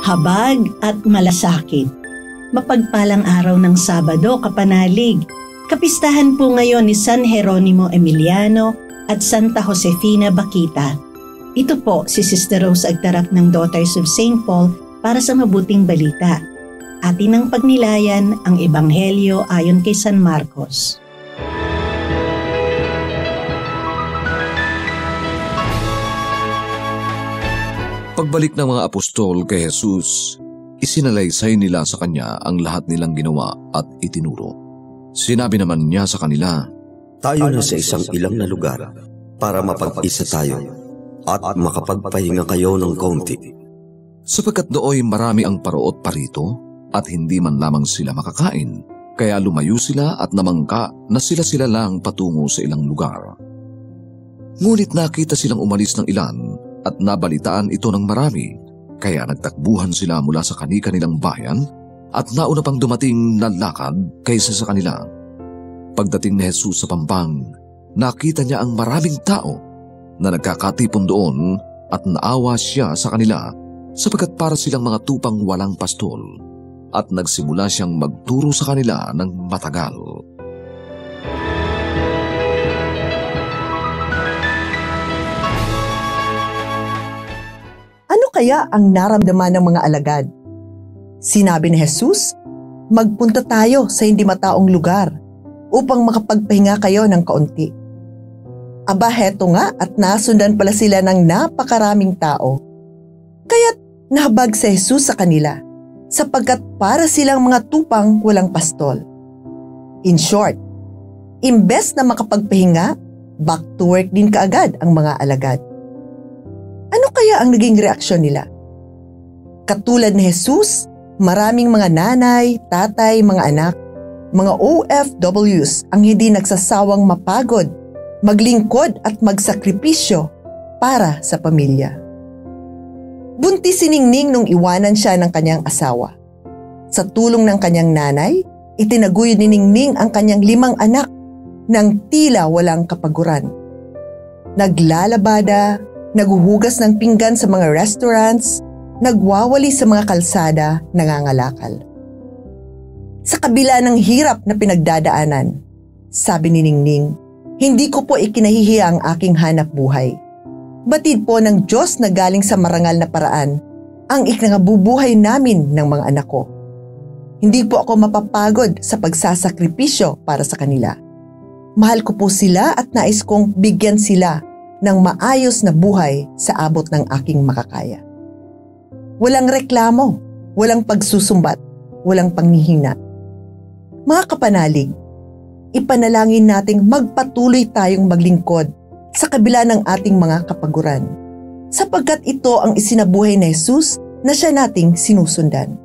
habag at malasakit. Mapagpalang araw ng Sabado, kapanalig. Kapistahan po ngayon ni San Jeronimo Emiliano at Santa Josefina Baquita. Ito po si Sister Rose Agtarap ng Daughters of St. Paul para sa mabuting balita. Atin ang pagnilayan ang Ebanghelyo ayon kay San Marcos. Pagbalik ng mga apostol kay Jesus, isinalaysay nila sa kanya ang lahat nilang ginawa at itinuro. Sinabi naman niya sa kanila, "Tayo na sa isang ilang na lugar para mapag-isa tayo at makapagpahinga kayo ng kaunti." Sapagkat dooy marami ang paroot parito at hindi man lamang sila makakain, kaya lumayo sila at namangka na sila lang patungo sa ilang lugar. Ngunit nakita silang umalis ng ilan at nabalitaan ito ng marami, kaya nagtakbuhan sila mula sa kani-kanilang bayan at nauna pang dumating na lakad kaysa sa kanila. Pagdating ni Jesus sa pampang, nakita niya ang maraming tao na nagkakatipon doon at naawa siya sa kanila sapagkat para silang mga tupang walang pastol, at nagsimula siyang magturo sa kanila ng matagal. Ano kaya ang naramdaman ng mga alagad? Sinabi ni Jesus, "Magpunta tayo sa hindi mataong lugar upang makapagpahinga kayo ng kaunti." Aba, heto nga at nasundan pala sila ng napakaraming tao. Kaya't nahabag si Jesus sa kanila sapagkat para silang mga tupang walang pastol. In short, imbes na makapagpahinga, back to work din kaagad ang mga alagad. Ano kaya ang naging reaksyon nila? Katulad ni Jesus, maraming mga nanay, tatay, mga anak, mga OFWs ang hindi nagsasawang mapagod, maglingkod at magsakripisyo para sa pamilya. Buntis si Ningning nung iwanan siya ng kanyang asawa. Sa tulong ng kanyang nanay, itinaguyod ni Ningning ang kanyang 5 anak nang tila walang kapaguran. Naglalabada, naghuhugas ng pinggan sa mga restaurants, nagwawali sa mga kalsada, nangangalakal. Sa kabila ng hirap na pinagdadaanan, sabi ni Ningning, "Hindi ko po ikinahihiya ang aking hanap buhay. Batid po ng Diyos na galing sa marangal na paraan ang ikinabubuhay namin ng mga anak ko. Hindi po ako mapapagod sa pagsasakripisyo para sa kanila. Mahal ko po sila at nais kong bigyan sila ng maayos na buhay sa abot ng aking makakaya." Walang reklamo, walang pagsusumbat, walang panghihina. Mga kapanalig, ipanalangin nating magpatuloy tayong maglingkod sa kabila ng ating mga kapaguran, sapagkat ito ang isinabuhay ni Jesus na siya nating sinusundan.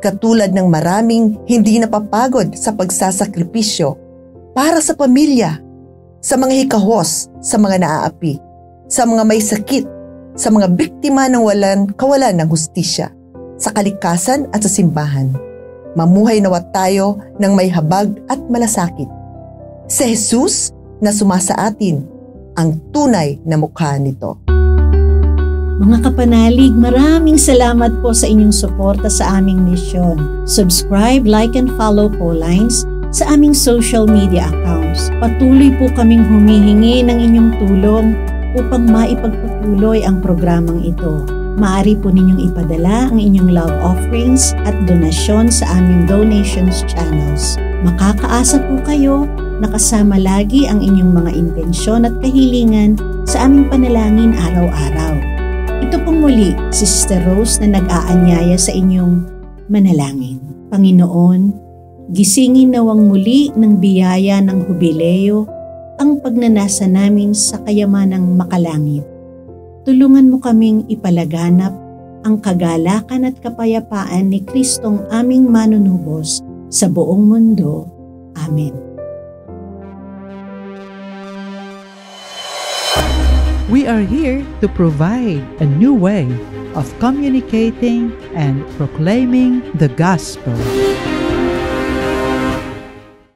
Katulad ng maraming hindi napapagod sa pagsasakripisyo para sa pamilya, sa mga hikahos, sa mga naaapi, sa mga may sakit, sa mga biktima ng kawalan ng hustisya, sa kalikasan at sa simbahan. Mamuhay nawa tayo ng may habag at malasakit. Si Jesus na sumasa atin, ang tunay na mukha nito. Mga kapanalig, maraming salamat po sa inyong suporta sa aming misyon. Subscribe, like, and follow po Lines sa aming social media accounts. Patuloy po kaming humihingi ng inyong tulong upang maipagpatuloy ang programang ito. Maaari po ninyong ipadala ang inyong love offerings at donasyon sa aming donations channels. Makakaasa po kayo na kasama lagi ang inyong mga intensyon at kahilingan sa aming panalangin araw-araw. Ito pong muli si Sister Rose na nag-aanyaya sa inyong manalangin. Panginoon, gisingin nawang muli ng biyaya ng Hubileo ang pagnanasa namin sa kayamanang makalangit. Tulungan mo kaming ipalaganap ang kagalakan at kapayapaan ni Kristong aming manunubos sa buong mundo. Amen. We are here to provide a new way of communicating and proclaiming the gospel.